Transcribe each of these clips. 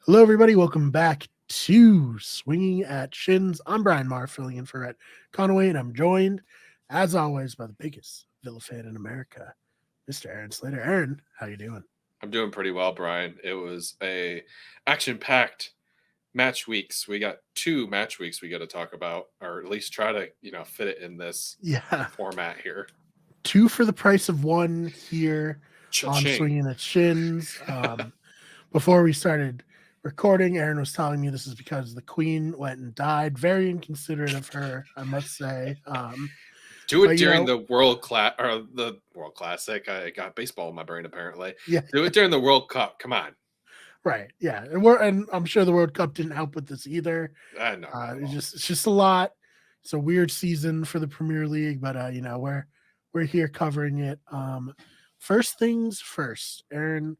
Hello, everybody. Welcome back to Swinging at Shins. I'm Brian Marr, filling in for Rhett Conaway, and I'm joined, as always, by the biggest Villa fan in America, Mr. Aaron Slater. Aaron, how you doing? I'm doing pretty well, Brian. It was a action-packed match weeks. We got two match weeks we got to talk about, or at least try to, fit it in this Yeah, format here. two for the price of one here on Cha-ching. Swinging at Shins. Before we started recording, Aaron was telling me this is because the Queen went and died. Very inconsiderate of her, I must say. Do But it during the World Class or the World Classic. I got baseball in my brain apparently. yeah, Do it during the World Cup. Come on. right. Yeah, and I'm sure the World Cup didn't help with this either. No, not at all. It's just a lot. It's a weird season for the Premier League, but we're here covering it. First things first, Aaron.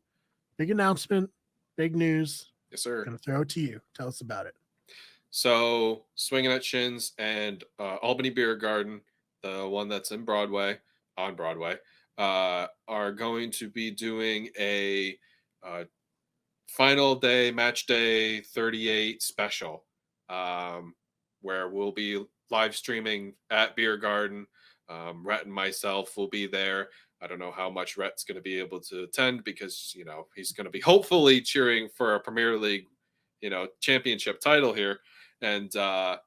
Big announcement, big news. Yes, sir. Gonna throw it to you. Tell us about it. So, Swinging at Shins and Albany Beer Garden, the one that's on Broadway, are going to be doing a uh, final day, match day 38 special, where we'll be live streaming at Beer Garden. Rhett and myself will be there. I don't know how much Rhett's going to be able to attend because, he's going to be hopefully cheering for a Premier League, championship title here. And, but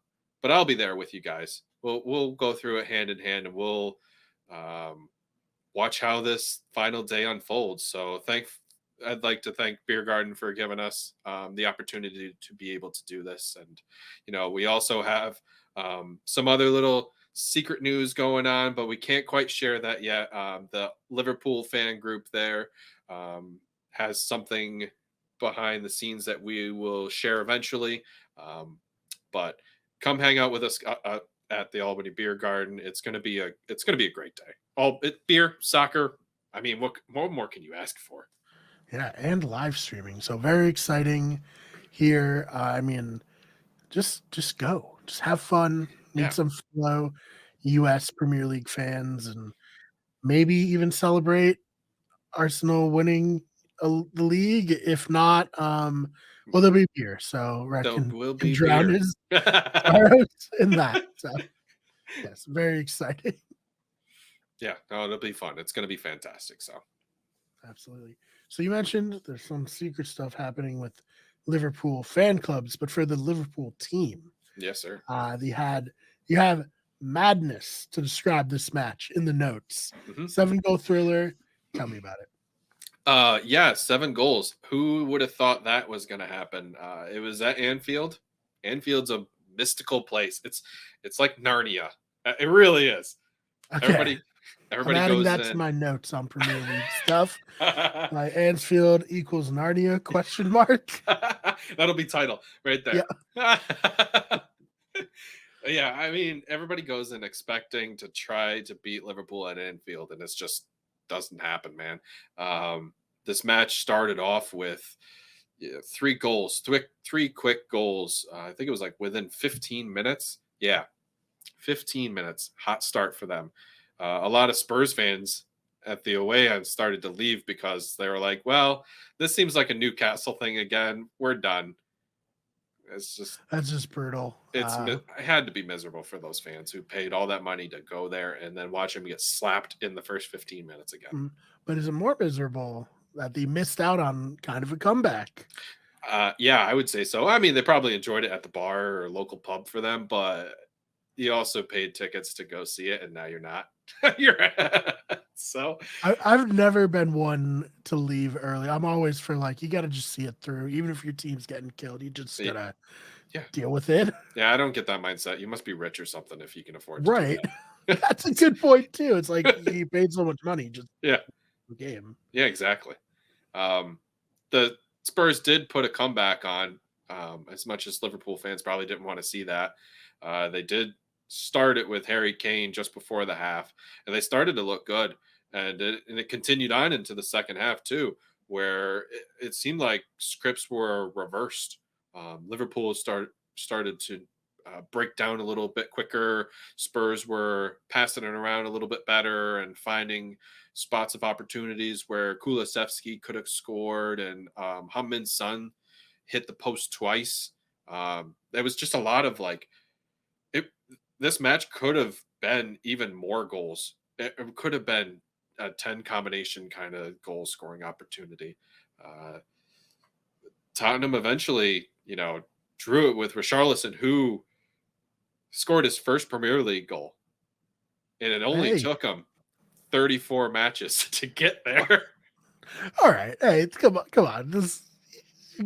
I'll be there with you guys. We'll go through it hand in hand and we'll, watch how this final day unfolds. So I'd like to thank Beer Garden for giving us the opportunity to be able to do this. And, we also have some other little secret news going on, but we can't quite share that yet. The Liverpool fan group there has something behind the scenes that we will share eventually. But come hang out with us at the Albany Beer Garden. It's gonna be a great day. Beer, soccer. I mean, what more can you ask for? Yeah, and live streaming. So very exciting here. Just go, just have fun, Yeah, meet some fellow U.S. Premier League fans, and maybe even celebrate Arsenal winning the league. If not, well, there'll be beer, so Red there can will can be drown beer. his sorrows in that. So yes, very exciting. Yeah, no, it'll be fun. It's gonna be fantastic. So Absolutely. So you mentioned there's some secret stuff happening with Liverpool fan clubs, but for the Liverpool team, yes, sir. you have madness to describe this match in the notes. Mm-hmm. 7-goal thriller. Tell me about it. Yeah, 7 goals. Who would have thought that was going to happen? It was at Anfield. Anfield's a mystical place. It's like Narnia. It really is. Okay. Everybody I'm adding goes that to in. my notes on Premier League stuff. Anfield equals Narnia question mark. That'll be title right there. Yeah. Yeah, I mean, everybody goes in expecting to try to beat Liverpool at Anfield, and it's just doesn't happen, man. This match started off with 3 goals, three quick goals. I think it was like within 15 minutes. Yeah, 15 minutes. Hot start for them. A lot of Spurs fans at the away end started to leave because they were like, well, this seems like a Newcastle thing again. We're done. That's just brutal. It had to be miserable for those fans who paid all that money to go there and then watch him get slapped in the first 15 minutes again. But is it more miserable that they missed out on kind of a comeback? Yeah, I would say so. I mean, they probably enjoyed it at the bar or local pub for them, but you also paid tickets to go see it, and now you're not. You're so. I've never been one to leave early. I'm always for you got to just see it through, even if your team's getting killed. You just gotta deal with it. Yeah, I don't get that mindset. You must be rich or something if you can afford to Right. do that. That's a good point too. It's like you paid so much money, just Yeah, game. yeah, exactly. The Spurs did put a comeback on. As much as Liverpool fans probably didn't want to see that, they did start it with Harry Kane just before the half, and they started to look good, and it continued on into the second half too, where it seemed like scripts were reversed. Liverpool started to break down a little bit quicker. Spurs were passing it around a little bit better and finding spots of opportunities where Kulusevski could have scored, and Min Son hit the post twice. There was just a lot of like it. This match could have been even more goals. It could have been a 10 combination kind of goal scoring opportunity. Tottenham eventually, drew it with Richarlison, who scored his first Premier League goal, and it only Hey, took him 34 matches to get there. all right. Hey, come on. This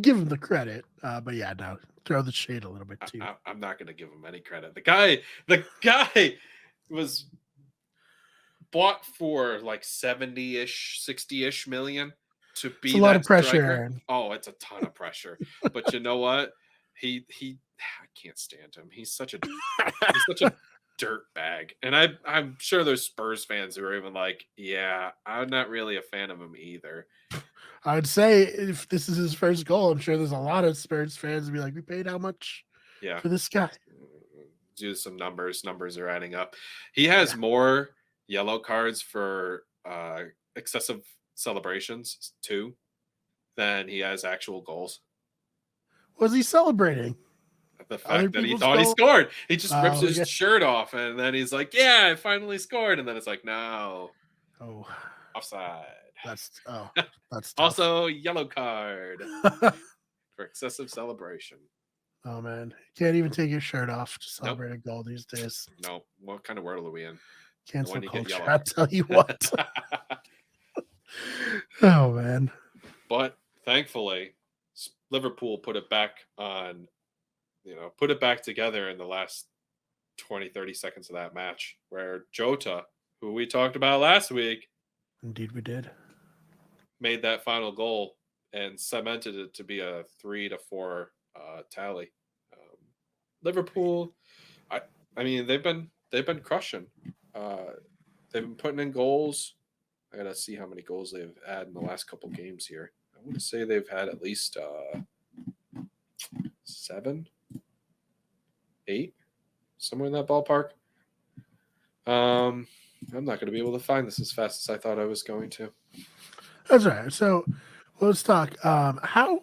give him the credit. But yeah, no, throw the shade a little bit too. I'm not going to give him any credit. The guy was bought for like 70-ish, 60-ish million to It's a be lot of that pressure, striker. Aaron. Oh, it's a ton of pressure. But you know what? He I can't stand him. He's such a dirt bag. And I'm sure there's Spurs fans who are even like, yeah, I'm not really a fan of him either. I would say if this is his first goal, I'm sure there's a lot of Spurs fans who be like, we paid how much Yeah. for this guy? Do some numbers. Numbers are adding up. He has more yellow cards for excessive celebrations too than he has actual goals. Was he celebrating? The Other fact that he people's thought he goals? scored. He just rips Oh, his yeah. shirt off and then he's like, yeah, I finally scored. And then it's like, no, Oh, offside. that's tough. Also, yellow card for excessive celebration. Oh man, can't even take your shirt off to Nope. celebrate a goal these days. No. What kind of world are we in? Cancel When you get culture. yellow. I tell you what. Oh man. But thankfully, Liverpool put it back on, put it back together in the last 20, 30 seconds of that match where Jota, who we talked about last week, Indeed we did. made that final goal and cemented it to be a 3-4 tally. Liverpool, I mean, they've been crushing. They've been putting in goals. I gotta see how many goals they've had in the last couple games here. I want to say they've had at least 7, 8, somewhere in that ballpark. I'm not going to be able to find this as fast as I thought I was going to. That's right. So let's talk. How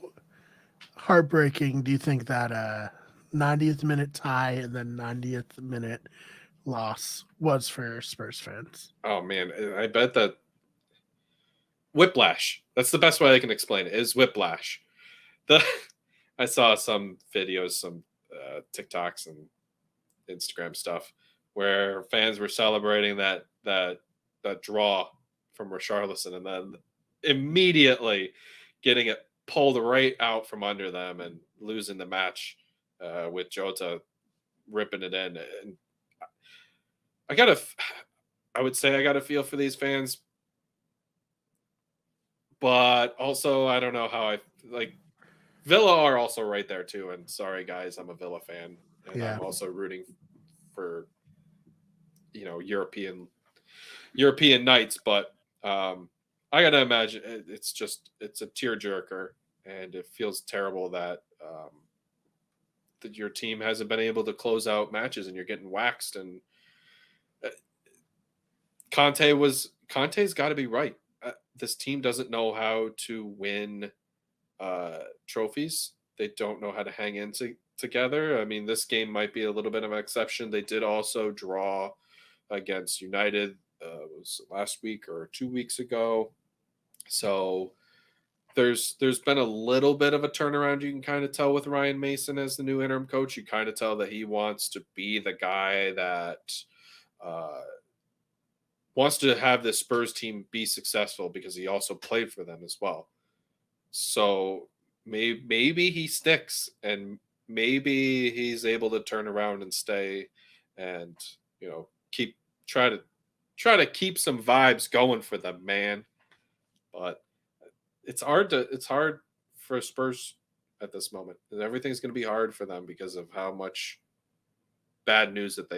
heartbreaking do you think that 90th minute tie and then 90th minute loss was for Spurs fans? Oh man, I bet that whiplash. That's the best way I can explain it. Is whiplash. I saw some videos, some TikToks and Instagram stuff where fans were celebrating that draw from Richarlison and then immediately getting it pulled right out from under them and losing the match with Jota ripping it in. And I would say I got to feel for these fans, but also I don't know how I like. Villa are also right there too, and sorry guys, I'm a Villa fan, and Yeah. I'm also rooting for European nights, but I gotta imagine it's a tearjerker, and it feels terrible that that your team hasn't been able to close out matches and you're getting waxed. And Conte's got to be right. This team doesn't know how to win trophies. They don't know how to hang in together. I mean, this game might be a little bit of an exception. They did also draw against United. Was last week or 2 weeks ago. So there's been a little bit of a turnaround. You can kind of tell with Ryan Mason as the new interim coach. You kind of tell that he wants to be the guy that wants to have the Spurs team be successful because he also played for them as well. So maybe he sticks and maybe he's able to turn around and stay and try to keep some vibes going for them, man. But it's hard for Spurs at this moment. Everything's going to be hard for them because of how much bad news that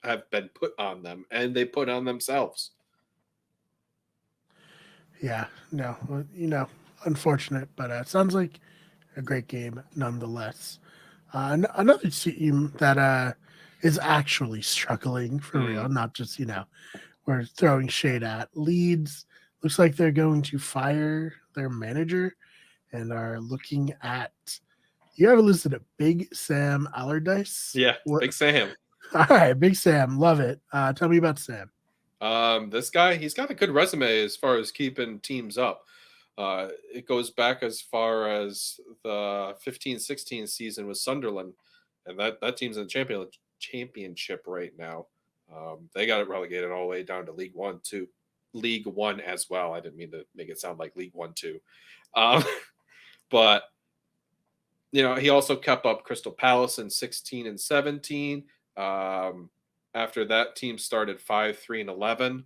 have been put on them, and they put on themselves. Yeah, no, unfortunate, but it sounds like a great game nonetheless. Another team that is actually struggling for real, not just we're throwing shade at. Leeds looks like they're going to fire their manager, and are looking at. You have it listed at Big Sam Allardyce. Yeah, What? Big Sam. All right, Big Sam, love it. Tell me about Sam. This guy, he's got a good resume as far as keeping teams up. It goes back as far as the 15-16 season with Sunderland, and that team's in the championship right now. They got it relegated all the way down to League One too. League One as well. I didn't mean to make it sound like League One too. But he also kept up Crystal Palace in 16 and 17. After that team started 5-3-11,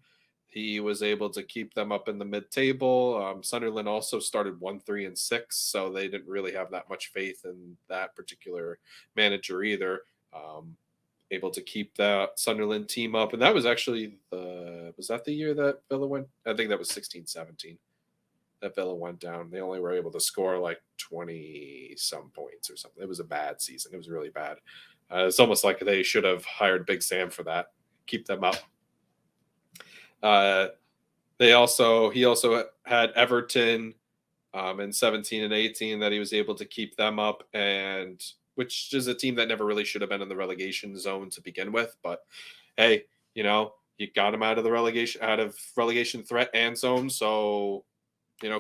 he was able to keep them up in the mid-table. Sunderland also started 1-3-6, so they didn't really have that much faith in that particular manager either. Able to keep that Sunderland team up, and that was actually was that the year that Villa went? I think that was 16-17. That Villa went down. They only were able to score like 20 some points or something. It was a bad season. It was really bad. It's almost like they should have hired Big Sam for that. Keep them up. He also had Everton in 17 and 18 that he was able to keep them up, and which is a team that never really should have been in the relegation zone to begin with. But hey, you got him out of relegation threat and zone. So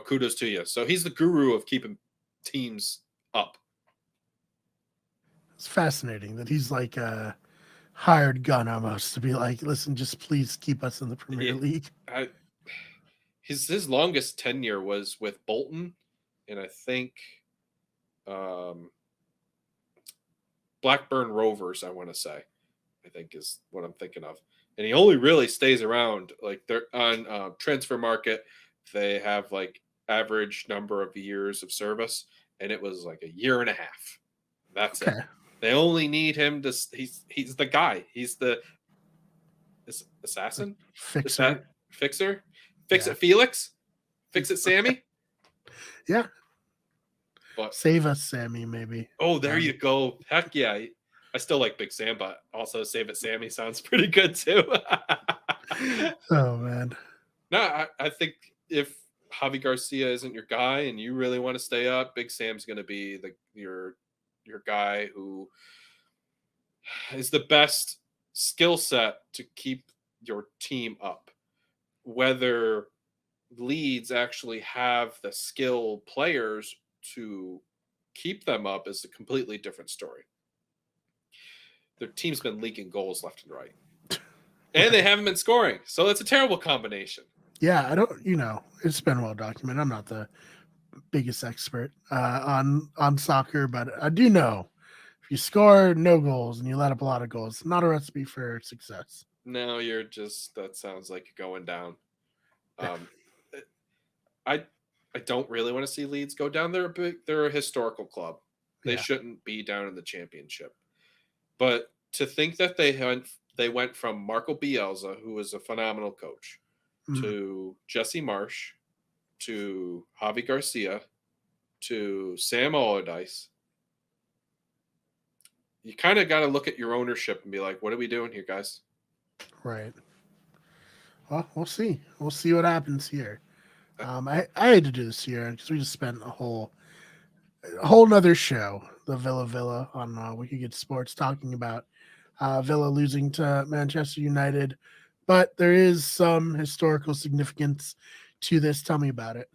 kudos to you. So he's the guru of keeping teams up. It's fascinating that he's like a hired gun almost to be like, listen, just please keep us in the Premier League. His longest tenure was with Bolton, and I think Blackburn Rovers, I want to say, I think is what I'm thinking of. And he only really stays around, like they're on Transfer Market. They have like average number of years of service, and it was like a year and a half. That's it. They only need him to. He's the guy. He's the assassin, fixer, fix it, Felix, fix it, Sammy. Yeah. But save us, Sammy. Maybe. Oh, there you go. Heck yeah. I still like Big Sam, but also Save It Sammy sounds pretty good too. Oh man. No, I think if Javi Garcia isn't your guy and you really want to stay up, Big Sam's going to be your guy who is the best skill set to keep your team up. Whether Leeds actually have the skilled players to keep them up is a completely different story. Their team's been leaking goals left and right. And they haven't been scoring. So that's a terrible combination. Yeah, I don't, it's been well documented. I'm not the biggest expert on soccer, but I do know if you score no goals and you let up a lot of goals, not a recipe for success. No, that sounds like you're going down. I don't really want to see Leeds go down. They're a historical club. They shouldn't be down in the championship. But to think that they went from Marco Bielsa, who was a phenomenal coach, to Jesse Marsh, to Javi Garcia, to Sam Allardyce, you kind of got to look at your ownership and be like, what are we doing here, guys? Right. Well, we'll see. We'll see what happens here. I had to do this here because we just spent a whole nother show, the Villa on We Could Get Sports, talking about Villa losing to Manchester United. But there is some historical significance to this. Tell me about it.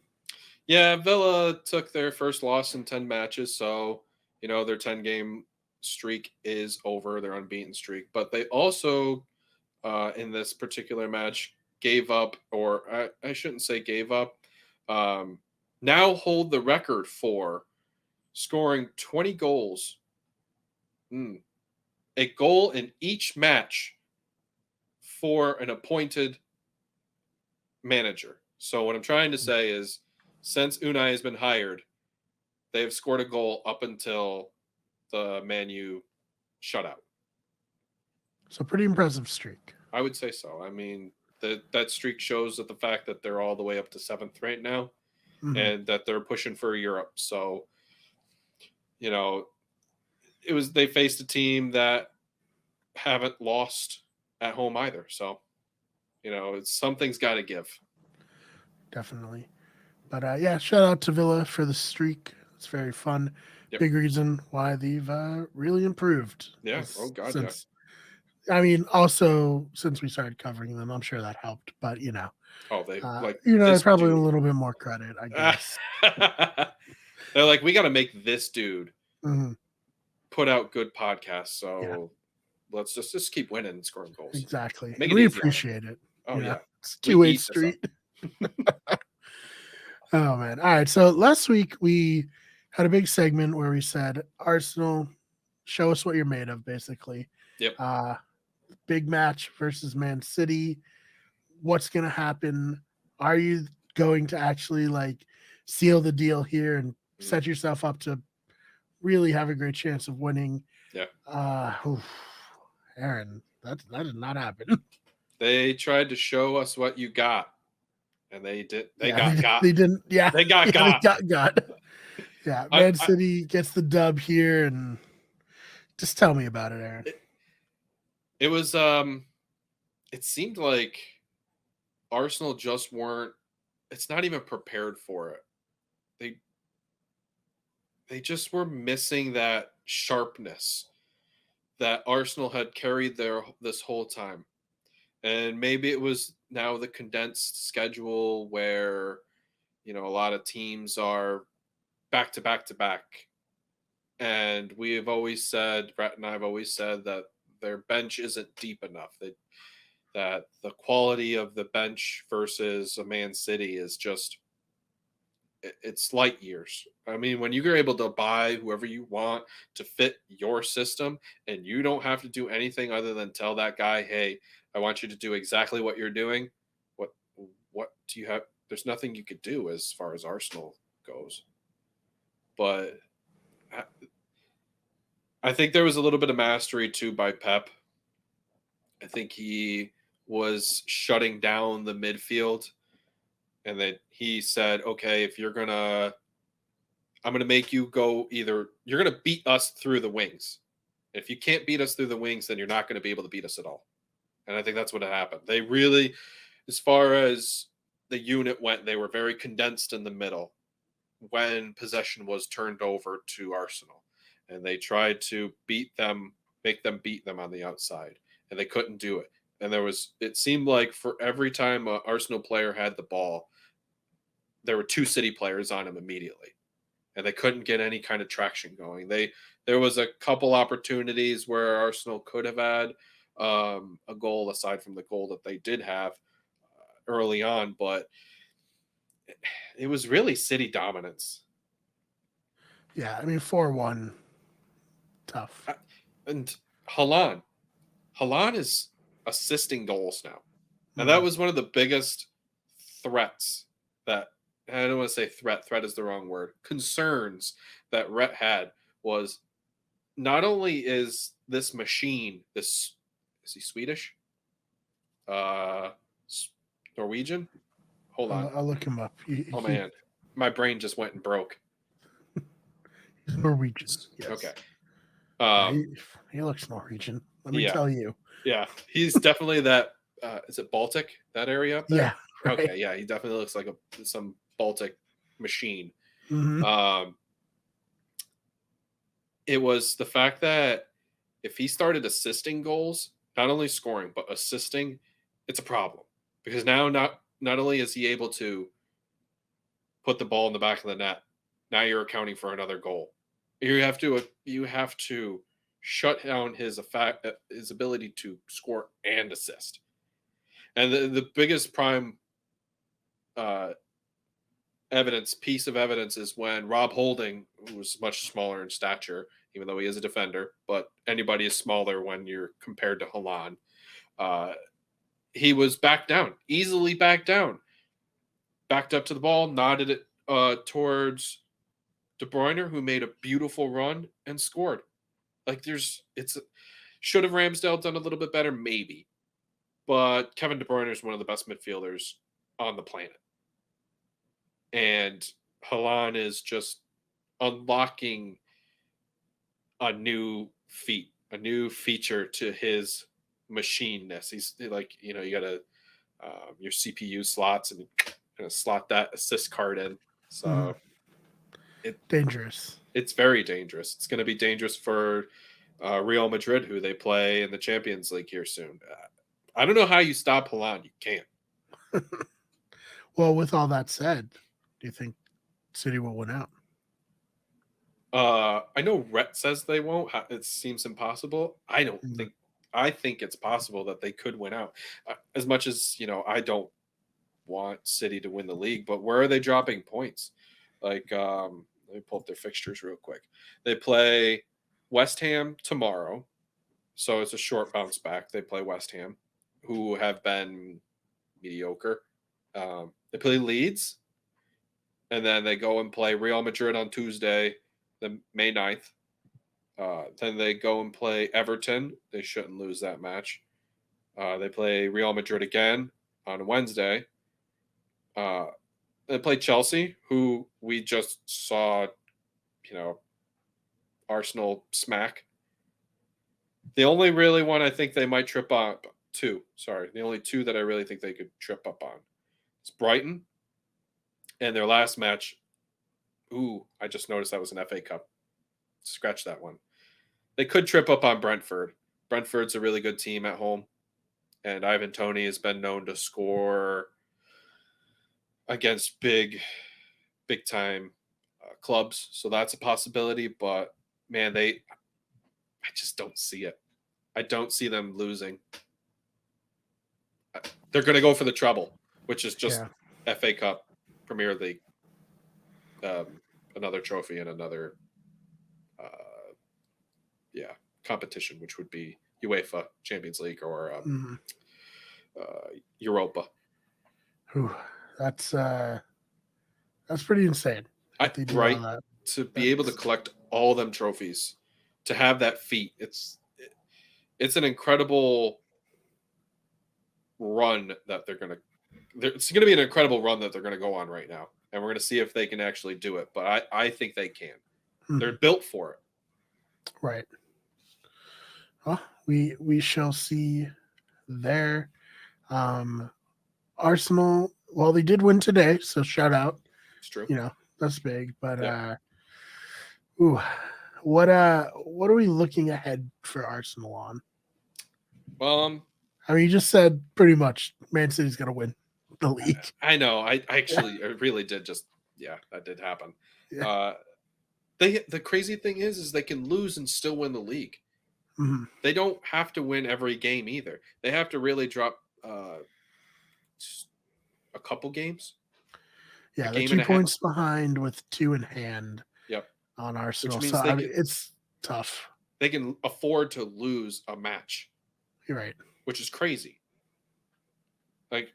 Yeah, Villa took their first loss in 10 matches. So, their 10-game streak is over, their unbeaten streak. But they also, in this particular match, gave up, or I shouldn't say gave up, now hold the record for scoring 20 goals. A goal in each match for an appointed manager. So what I'm trying to say is, since Unai has been hired, they have scored a goal up until the Man U shutout. So pretty impressive streak. I would say so. I mean, that streak shows that the fact that they're all the way up to 7th right now, and that they're pushing for Europe. So, they faced a team that haven't lost at home either. So, something's got to give. Definitely. But yeah, shout out to Villa for the streak. It's very fun. Yep. Big reason why they've really improved. Yeah. Oh God, yeah. Since I mean, also since we started covering them, I'm sure that helped. But Oh, they like there's this probably a dude. little bit more credit, I guess. They're like, we got to make this dude Mhm. put out good podcasts. Yeah, So let's just keep winning and scoring goals. exactly. Make And it we easy on him. appreciate it. Oh yeah, It's we 2-8 eat this up. street. Oh man. All right. So last week we had a big segment where we said, Arsenal, show us what you're made of, basically. Yep. Big match versus Man City. What's gonna happen? Are you going to actually like seal the deal here and set yourself up to really have a great chance of winning? Yeah. Aaron, that did not happen. They tried to show us what you got, and they did. They Yeah, got. they didn't. Yeah, They got. they got. Yeah, I, Man City gets the dub here, and just tell me about it, Aaron. it was. It seemed like Arsenal just weren't. It's not even prepared for it. They just were missing that sharpness that Arsenal had carried this whole time. And maybe it was now the condensed schedule where, a lot of teams are back to back to back. And we have always said, Brett and I have always said that their bench isn't deep enough. That the quality of the bench versus a Man City is just, it's light years. I mean, when you're able to buy whoever you want to fit your system and you don't have to do anything other than tell that guy, hey, I want you to do exactly what you're doing. What do you have? There's nothing you could do as far as Arsenal goes. But I think there was a little bit of mastery too by Pep. I think he was shutting down the midfield and that he said, okay, if I'm going to make you go you're going to beat us through the wings. If you can't beat us through the wings, then you're not going to be able to beat us at all. And I think that's what happened. They really, as far as the unit went, they were very condensed in the middle when possession was turned over to Arsenal. And they tried to make them beat them on the outside. And they couldn't do it. And it seemed like for every time an Arsenal player had the ball, there were two City players on him immediately. And they couldn't get any kind of traction going. There was a couple opportunities where Arsenal could have had a goal aside from the goal that they did have early on, but it was really City dominance. Yeah, I mean 4-1, tough. And Haaland is assisting goals now, and that was one of the biggest threats that. I don't want to say threat. Threat is the wrong word. Concerns that Rhett had was not only is this machine, is he Swedish? Norwegian? Hold on. I'll look him up. Man. My brain just went and broke. He's Norwegian. Yes. Okay. He looks Norwegian. Let me tell you. Yeah. He's definitely that. Is it Baltic, that area up there? Yeah. Right. Okay. Yeah. He definitely looks like some Baltic machine. Mm-hmm. It was the fact that if he started assisting goals, not only scoring but assisting, it's a problem because now not only is he able to put the ball in the back of the net, now you're accounting for another goal. You have to shut down his ability to score and assist. And the biggest prime piece of evidence is when Rob Holding, who was much smaller in stature, even though he is a defender, but anybody is smaller when you're compared to Haaland. He was easily backed down, backed up to the ball, nodded it towards De Bruyne, who made a beautiful run and scored. Should have Ramsdale done a little bit better? Maybe. But Kevin De Bruyne is one of the best midfielders on the planet. And Haaland is just unlocking a new feature to his machineness. He's like, you got your CPU slots and going to slot that assist card in. So it Dangerous. it's very dangerous. It's going to be dangerous for Real Madrid, who they play in the Champions League here soon. I don't know how you stop Haaland. You can't. Well, with all that said, do you think City will win out? I know Rhett says they won't. It seems impossible. I don't Mhm. think. I think it's possible that they could win out. As much as I don't want City to win the league, but where are they dropping points? Like, let me pull up their fixtures real quick. They play West Ham tomorrow, so it's a short bounce back. They play West Ham, who have been mediocre. They play Leeds, and then they go and play Real Madrid on Tuesday, the May 9th. Then they go and play Everton. They shouldn't lose that match. They play Real Madrid again on Wednesday. They play Chelsea, who we just saw, Arsenal smack. The only really one I think they might trip up the only two that I really think they could trip up on is Brighton and their last match. Ooh, I just noticed that was an FA Cup. Scratch that one. They could trip up on Brentford. Brentford's a really good team at home, and Ivan Toney has been known to score against big time clubs, so that's a possibility. But man, I just don't see it. I don't see them losing. They're going to go for the treble, which is just FA Cup, Premier League, another trophy, and another, competition, which would be UEFA Champions League or Europa. Ooh, that's pretty insane. Right, to be able to collect all them trophies, to have that feat, it's an incredible run that they're going to. It's going to be an incredible run that they're going to go on right now, and we're going to see if they can actually do it. But I think they can. They're built for it. Right. Well, we shall see there. Arsenal, well, they did win today, so shout out. It's true. That's big. But what are we looking ahead for Arsenal on? I mean, you just said pretty much Man City's gonna win the league. I know. I really did that did happen. Yeah. The crazy thing is they can lose and still win the league. Mm-hmm. They don't have to win every game either. They have to really drop a couple games. Yeah, they're 2 points behind with 2 in hand. Yep. On Arsenal, so it's tough. They can afford to lose a match. You're right. Which is crazy. Like,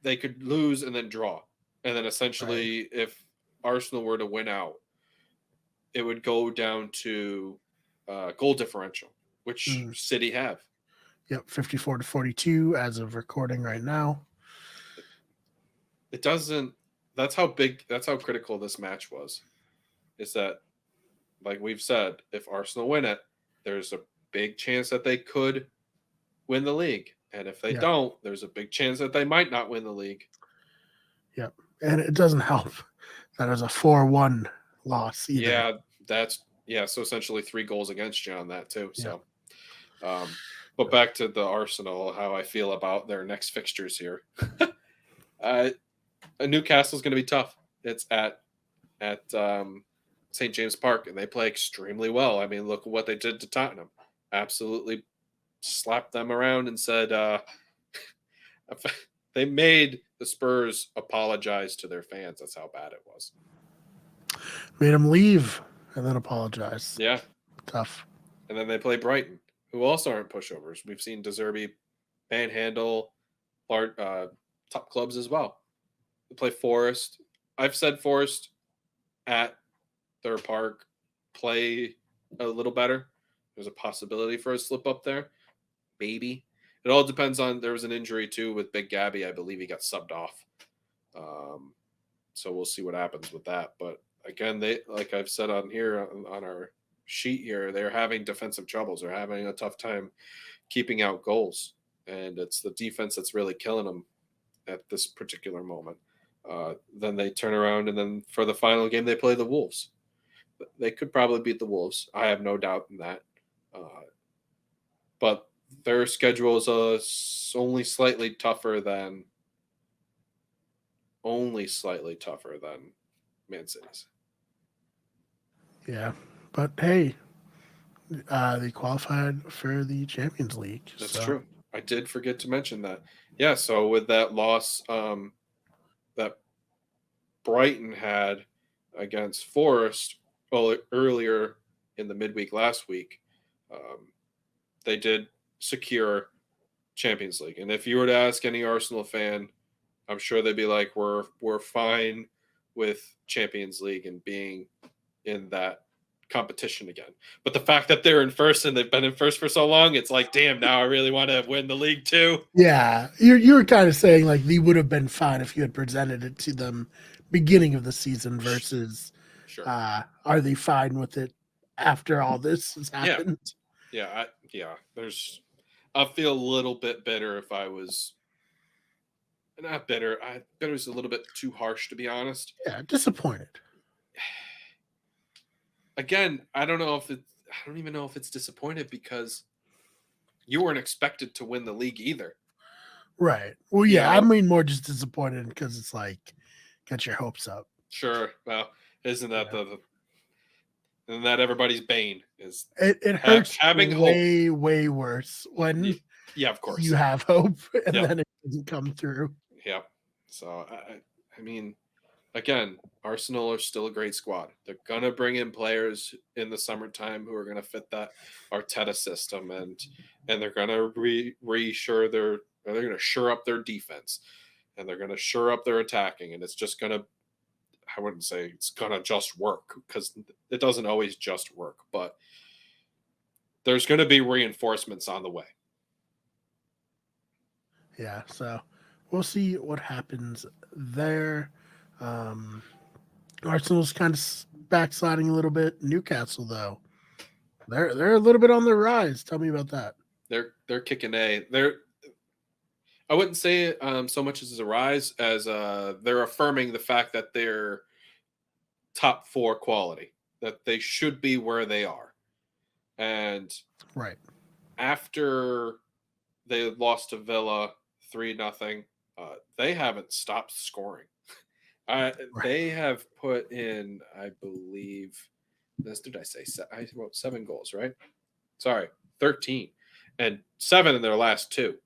they could lose and then draw. And then essentially, if Arsenal were to win out, it would go down to goal differential, which City have. Yep, 54-42 as of recording right now. It doesn't. That's how critical this match was. Is that, like we've said, if Arsenal win it, there's a big chance that they could win the league. And if they don't, there's a big chance that they might not win the league. Yep. And it doesn't help that it was a 4-1 loss either. Yeah, so essentially 3 goals against you on that too. So but back to the Arsenal, how I feel about their next fixtures here. Newcastle's going to be tough. It's at St. James Park, and they play extremely well. I mean, look at what they did to Tottenham. Absolutely slapped them around and said they made the Spurs apologize to their fans. That's how bad it was. Made them leave and then apologize. Yeah. Tough. And then they play Brighton, who also aren't pushovers. We've seen De Zerbi manhandle top clubs as well. They play Forest. I've said Forest at their park play a little better. There's a possibility for a slip up there. Maybe. It all depends on, there was an injury too with Big Gabby. I believe he got subbed off. So we'll see what happens with that. But again, they, like I've said on here on our sheet here, they're having defensive troubles. They're having a tough time keeping out goals. And it's the defense that's really killing them at this particular moment. Then they turn around, and then for the final game they play the Wolves. They could probably beat the Wolves. I have no doubt in that. But their schedule is only slightly tougher than Man City's. Yeah, but hey, they qualified for the Champions League. That's So true. I did forget to mention that. Yeah, so with that loss that Brighton had against Forest earlier in the midweek last week, um, they did secure Champions League. And if you were to ask any Arsenal fan, I'm sure they'd be like, "We're fine with Champions League and being in that competition again." But the fact that they're in first and they've been in first for so long, it's like, damn, now I really want to win the league too. yeah, you were kind of saying like they would have been fine if you had presented it to them beginning of the season versus Sure. are they fine with it after all this has Yeah. happened? Yeah. I feel a little bit bitter if I was not bitter. Bitter is a little bit too harsh, to be honest. Yeah, disappointed. Again, I don't even know if it's disappointed because you weren't expected to win the league either. Right. Well, You yeah, I know? mean more just disappointed because it's like got your hopes up. Sure. Well, isn't that Yeah. isn't that everybody's bane is It hurts having hope? way worse when Yeah, of course. you have hope and Yep. then it doesn't come through. Yeah. So I mean, again, Arsenal are still a great squad. They're gonna bring in players in the summertime who are gonna fit that Arteta system, and they're gonna they're gonna shore up their defense, and they're gonna shore up their attacking, and it's just gonna. I wouldn't say it's gonna just work because it doesn't always just work, but there's gonna be reinforcements on the way. Yeah, so we'll see what happens there. Um, Arsenal's kind of backsliding a little bit. Newcastle, though, they're a little bit on the rise. Tell me about that. They're kicking a. I wouldn't say so much as a rise as they're affirming the fact that they're top four quality, that they should be where they are. And Right. after they lost to Villa 3-0, they haven't stopped scoring. Right. They have put in, I believe, did I say? I wrote 7 goals, right? Sorry, 13, and 7 in their last 2.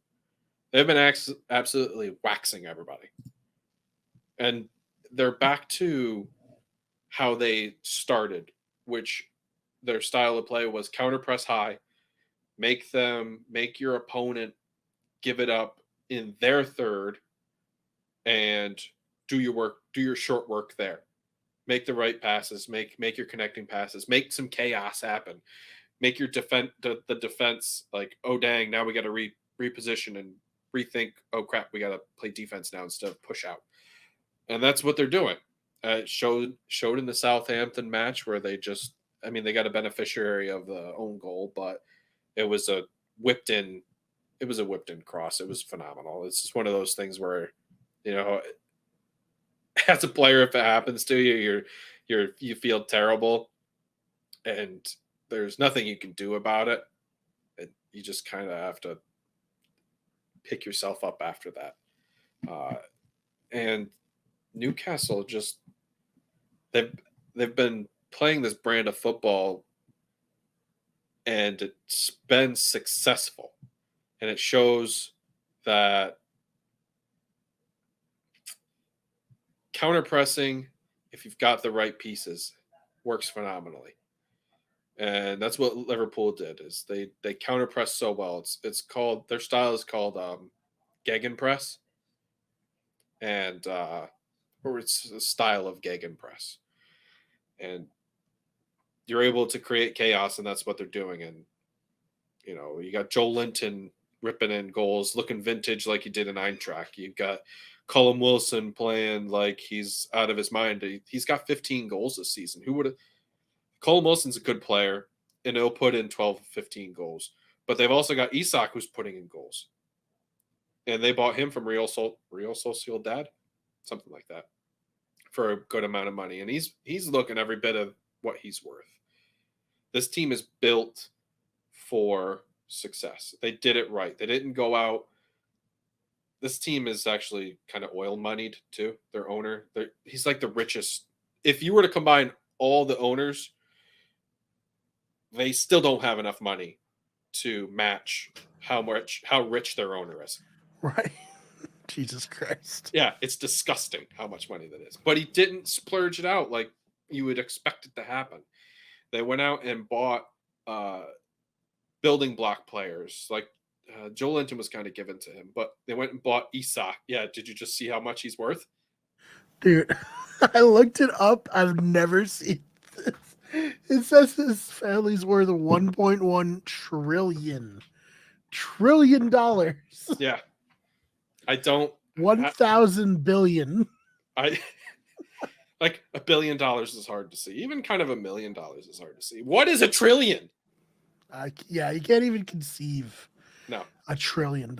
They've been absolutely waxing everybody, and they're back to how they started, which their style of play was counter press high, make your opponent give it up in their third, and do your short work there. Make the right passes, make your connecting passes, make some chaos happen, make your the defense like, oh dang, now we got to reposition and rethink. Oh crap, we got to play defense now instead of push out, and that's what they're doing. It showed in the Southampton match where they just, I mean, they got a beneficiary of the own goal, but it was a whipped in, cross. It was phenomenal. It's just one of those things where, you know, as a player, if it happens to you, you feel terrible, and there's nothing you can do about it. You just kind of have to pick yourself up after that. And Newcastle just they've been playing this brand of football, and it's been successful, and it shows that counter pressing, if you've got the right pieces, works phenomenally. And that's what Liverpool did. Is they counter press so well. It's called, their style is called gegenpress, and or it's a style of gegenpress, and you're able to create chaos, and that's what they're doing. And you got Joe Linton ripping in goals, looking vintage like he did in Eintracht. You've got Cullum Wilson playing like he's out of his mind. He's got 15 goals this season. Who would have? Cullum Wilson's a good player, and he'll put in 12, 15 goals. But they've also got Isak, who's putting in goals, and they bought him from Real Sociedad. something like that, for a good amount of money, and he's looking every bit of what he's worth. This team is built for success. They did it right. They didn't go out. This team is actually kind of oil moneyed too. Their owner, he's like the richest. If you were to combine all the owners, they still don't have enough money to match how rich their owner is. Right. Jesus Christ. Yeah, it's disgusting how much money that is. But he didn't splurge it out like you would expect it to happen. They went out and bought building block players. Like Joel Linton was kind of given to him, but they went and bought Isak. Yeah, did you just see how much he's worth? Dude, I looked it up. I've never seen this. It says his family's worth $1.1 trillion dollars. Yeah. I don't 1,000 billion. I like $1 billion is hard to see. Even kind of $1 million is hard to see. What is $1 trillion? Yeah, you can't even conceive $1 trillion.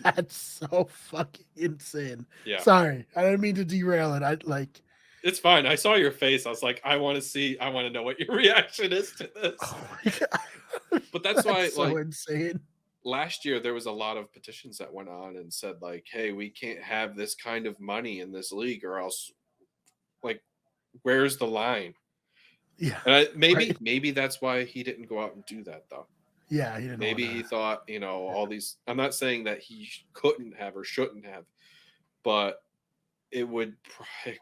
That's so fucking insane. Yeah. Sorry, I didn't mean to derail it. It's fine. I saw your face. I was like, I want to know what your reaction is to this. Oh my God. But that's why so insane. Last year there was a lot of petitions that went on and said like, hey, we can't have this kind of money in this league or else like where's the line? Yeah. And maybe that's why he didn't go out and do that though. Yeah, he didn't. Maybe he thought, all these. I'm not saying that he couldn't have or shouldn't have, but it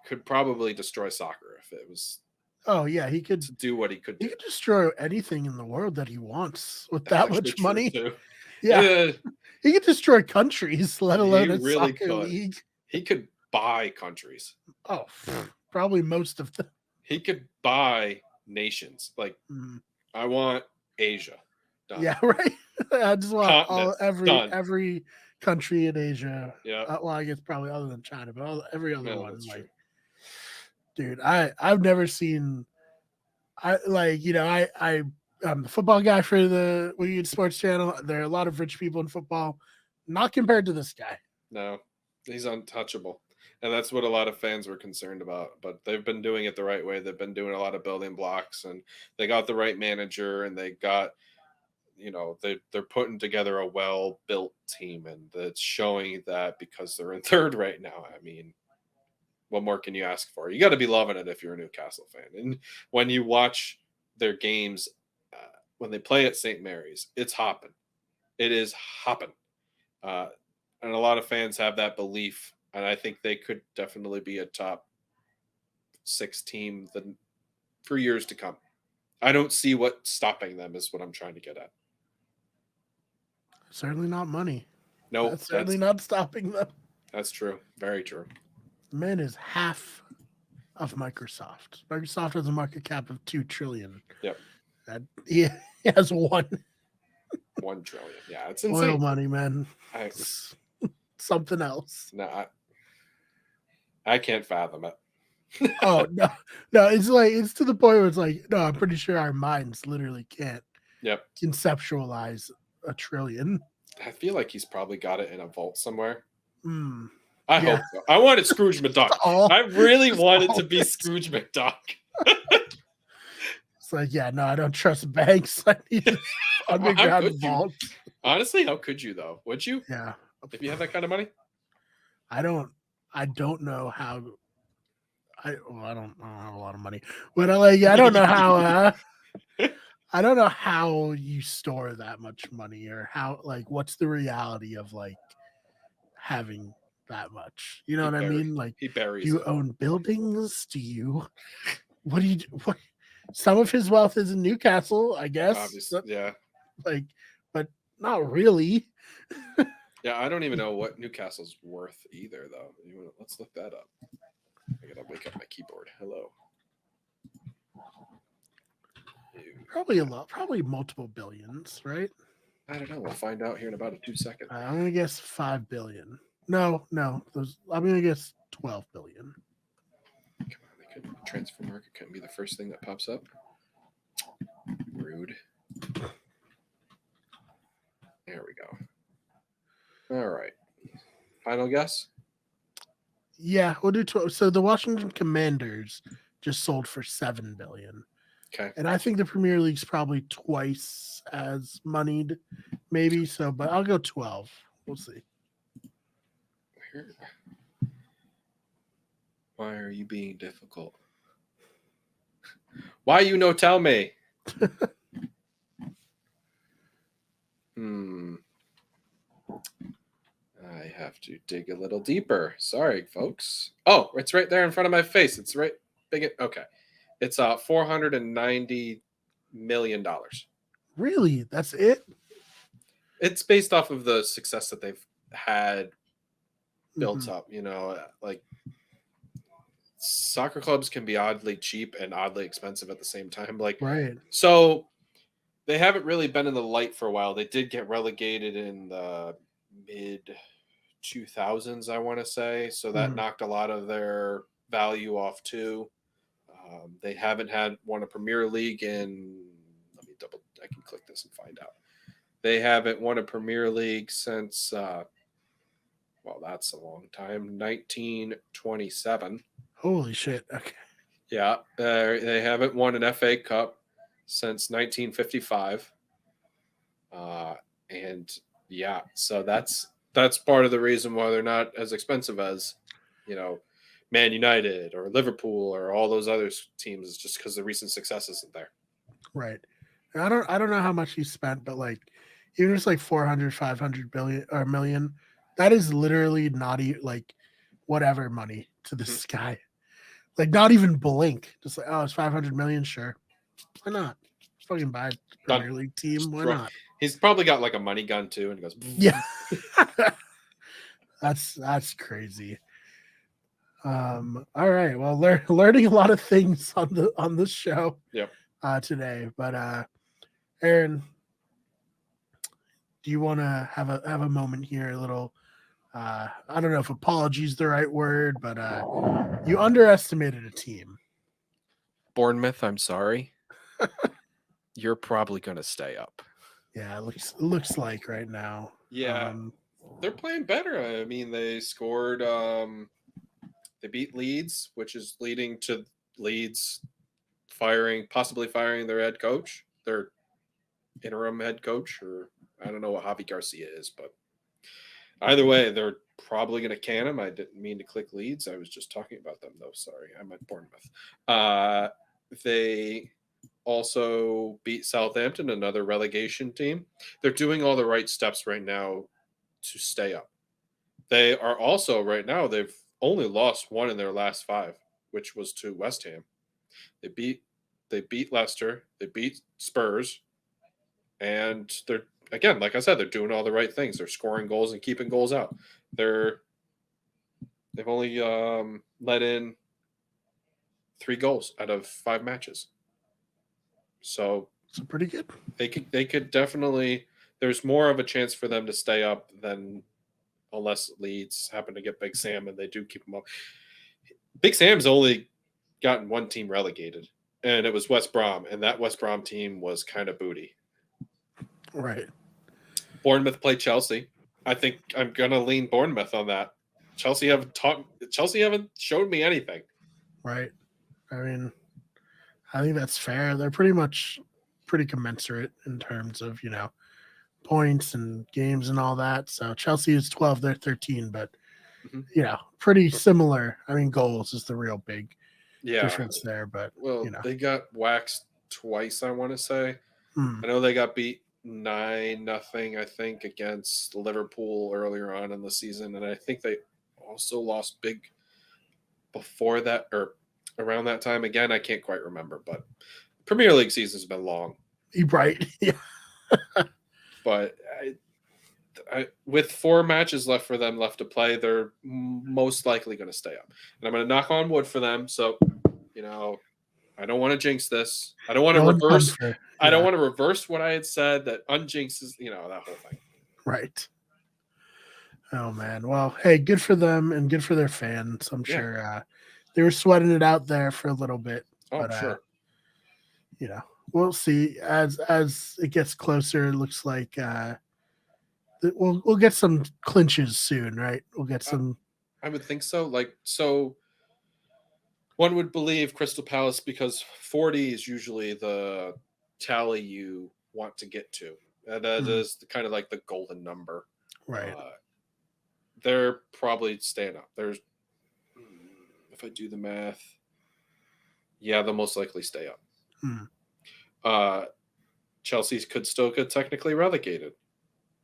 could probably destroy soccer if it was. Oh yeah, he could do what he could do. He could destroy anything in the world that he wants with that much money. Too. Yeah, he could destroy countries, let alone a really soccer league. He could buy countries. Oh, probably most of them. He could buy nations. Like, I want Asia. Done. Yeah, right. I just want every country in Asia. Yeah. Well, I guess probably other than China, but every other one. Like, dude, I've never seen. I'm the football guy for the Wicked Sports Channel. There are a lot of rich people in football, not compared to this guy. No, he's untouchable. And that's what a lot of fans were concerned about. But they've been doing it the right way. They've been doing a lot of building blocks, and they got the right manager, and they got, they're putting together a well-built team, and it's showing that because they're in third right now. I mean, what more can you ask for? You got to be loving it if you're a Newcastle fan. And when you watch their games, when they play at St. Mary's, it's hopping. It is hopping. And a lot of fans have that belief. And I think they could definitely be a top 6 team for years to come. I don't see what's stopping them is what I'm trying to get at. Certainly not money. No, that's certainly not stopping them. That's true. Very true. The man is half of Microsoft. Microsoft has a market cap of $2 trillion. Yep. He has $1 trillion. Yeah, it's insane. Oil money, man. Something else. No, I can't fathom it. Oh no, it's to the point where it's like, no, I'm pretty sure our minds literally can't. Yep. Conceptualize $1 trillion. I feel like he's probably got it in a vault somewhere. I hope so. I wanted Scrooge McDuck. I really wanted to be Scrooge McDuck. It's like, yeah, no, I don't trust banks. I need an underground vault. Honestly, how could you though? Would you? Yeah. If you had that kind of money? I don't know how. I don't have a lot of money, but I don't know how. I don't know how you store that much money, or how, what's the reality of having that much? You know what I mean? Like, he buries. Do you own buildings? Do you? What do you do? What? Some of his wealth is in Newcastle, I guess. Obviously, yeah. But not really. Yeah, I don't even know what Newcastle's worth either, though. Let's look that up. I gotta wake up my keyboard. Hello. Probably a lot. Probably multiple billions, right? I don't know. We'll find out here in about 2 seconds. I'm gonna guess 5 billion. No. I'm gonna guess 12 billion. Come on, transfer market couldn't be the first thing that pops up. Rude. There we go. All right. Final guess? Yeah, we'll do 12. So the Washington Commanders just sold for $7 billion. Okay. And I think the Premier League's probably twice as moneyed, maybe. So, but I'll go 12. We'll see. Why are you being difficult? Why you no tell me? I have to dig a little deeper. Sorry, folks. Oh, it's right there in front of my face. It's right big. Okay. It's $490 million. Really? That's it? It's based off of the success that they've had built Mhm. up. Like soccer clubs can be oddly cheap and oddly expensive at the same time. Like, Right. so they haven't really been in the light for a while. They did get relegated in the mid 2000s, I want to say. So that Mhm. knocked a lot of their value off too. They haven't had won a Premier League in. Let me double. I can click this and find out. They haven't won a Premier League since. Well, that's a long time. 1927. Holy shit. Okay. Yeah, they haven't won an FA Cup since 1955. And yeah, so that's part of the reason why they're not as expensive as, you know, Man United or Liverpool or all those other teams, is just because the recent success isn't there. Right. And I don't know how much he spent, but like even just like 400, 500 billion or million, that is literally not like whatever money to Mhm. this guy. Like not even blink. Just like, oh, it's 500 million, sure. Why not? Fucking buy a Done. Premier League team. Why Throw- not? He's probably got like a money gun too, and he goes, Yeah. That's crazy. All right. Well, learning a lot of things on this show Yep. today. But Aaron, do you want to have a moment here? A little. I don't know if apology is the right word, but you underestimated a team. Bournemouth, I'm sorry. You're probably going to stay up. Yeah, it looks like right now. Yeah, they're playing better. I mean, they scored. They beat Leeds, which is leading to Leeds possibly firing their head coach, their interim head coach, or I don't know what Javi Garcia is, but either way, they're probably going to can him. I didn't mean to click Leeds. I was just talking about them, though. Sorry, I meant Bournemouth. They also beat Southampton, another relegation team. They're doing all the right steps right now to stay up. They are also right now, they've only lost one in their last five, which was to West Ham. They beat Leicester, they beat Spurs, and they're again, like I said, they're doing all the right things. They're scoring goals and keeping goals out. They've only let in 3 goals out of 5 matches. So pretty good. they could definitely. There's more of a chance for them to stay up than unless Leeds happen to get Big Sam and they do keep them up. Big Sam's only gotten one team relegated, and it was West Brom, and that West Brom team was kind of booty. Right. Bournemouth played Chelsea. I think I'm gonna lean Bournemouth on that. Chelsea haven't showed me anything. Right. I mean, I think that's fair. They're pretty commensurate in terms of points and games and all that. So Chelsea is 12, they're 13, but pretty similar. I mean, goals is the real big difference there, but Well, they got waxed twice, I want to say. Hmm. I know they got beat 9-0, I think, against Liverpool earlier on in the season, and I think they also lost big before that or around that time. Again, I can't quite remember, but Premier League season's been long. Right. Yeah. But with 4 matches left for them left to play, they're most likely going to stay up. And I'm going to knock on wood for them. So, I don't want to jinx this. I don't want to reverse. I don't want to reverse what I had said. That unjinxes, that whole thing. Right. Oh man. Well, hey, good for them and good for their fans. I'm sure they were sweating it out there for a little bit. Oh, but, sure. We'll see as it gets closer. It looks like we'll get some clinches soon, right? We'll get some. I would think so. So one would believe Crystal Palace because 40 is usually the tally you want to get to. And that is kind of like the golden number. Right. They're probably staying up. If I do the math, yeah, they'll most likely stay up. Chelsea could technically relegated,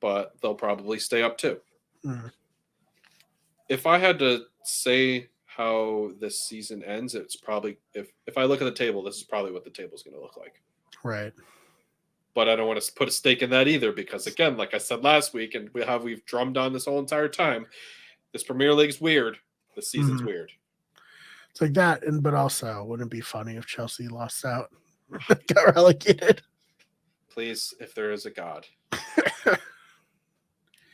but they'll probably stay up too. If I had to say how this season ends, it's probably if I look at the table, this is probably what the table's going to look like. Right. But I don't want to put a stake in that either because, again, like I said last week, and we've drummed on this whole entire time, this Premier League's weird. This season's weird. It's like that, but also, wouldn't it be funny if Chelsea lost out, got relegated? Please, if there is a God,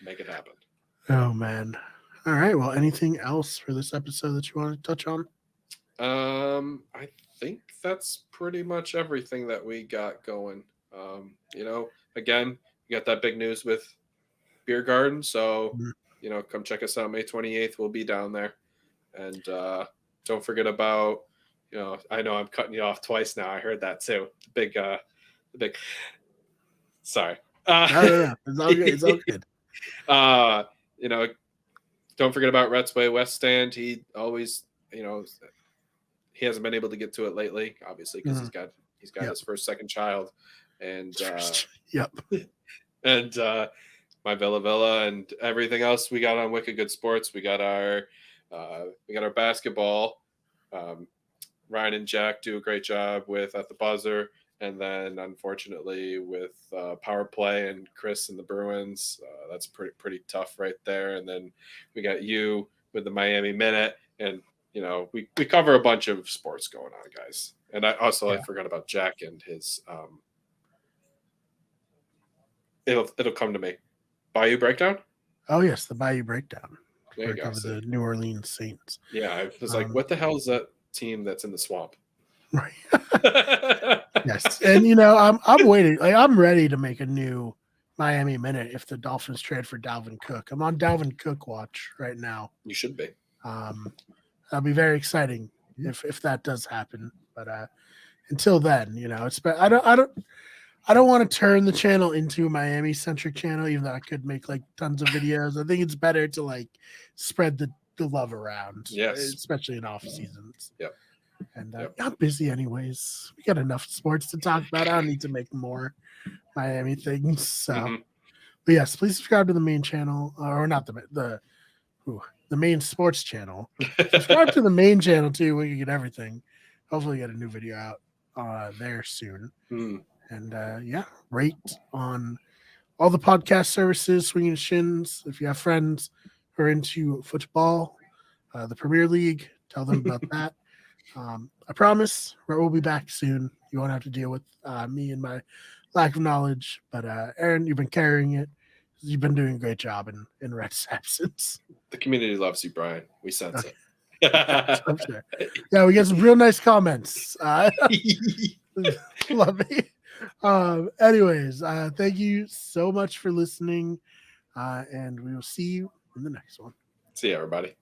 make it happen. Oh man! All right. Well, anything else for this episode that you want to touch on? I think that's pretty much everything that we got going. Again, you got that big news with Beer Garden, so come check us out May 28th. We'll be down there, and don't forget about I know I'm cutting you off twice now. I heard that too. The big. Sorry. Yeah, it's all good. It's all good. Don't forget about Rhett's Way West Stand. He always, he hasn't been able to get to it lately, obviously, because he's got his second child, and and my Villa and everything else we got on Wicked Good Sports. We got our basketball. Ryan and Jack do a great job with At the Buzzer. And then, unfortunately, with Power Play and Chris and the Bruins, that's pretty tough right there. And then we got you with the Miami Minute, and we cover a bunch of sports going on, guys. And I forgot about Jack and his. It'll come to me. Bayou Breakdown. Oh yes, the Bayou Breakdown. There you go. The New Orleans Saints. Yeah, I was like, what the hell is that team that's in the swamp? Right. Yes, and I'm waiting. Like, I'm ready to make a new Miami Minute if the Dolphins trade for Dalvin Cook. I'm on Dalvin Cook watch right now. You should be. That'll be very exciting if that does happen. But until then, it's. I don't want to turn the channel into a Miami centric channel, even though I could make like tons of videos. I think it's better to like spread the love around, especially in off seasons. Yep. And I'm busy anyways. We got enough sports to talk about. I don't need to make more Miami things. So, but yes, please subscribe to the main channel, or not the main sports channel. Subscribe to the main channel too. We can get everything. Hopefully, get a new video out there soon. And rate on all the podcast services. Swinging Shins. If you have friends who are into football, the Premier League, tell them about that. I promise we'll be back soon. You won't have to deal with me and my lack of knowledge. But Aaron, you've been carrying it. You've been doing a great job in Rhett's absence. The community loves you, Brian. We sense it. I'm sure. Yeah, we get some real nice comments. Love me. Anyways, thank you so much for listening. And we will see you in the next one. See you, everybody.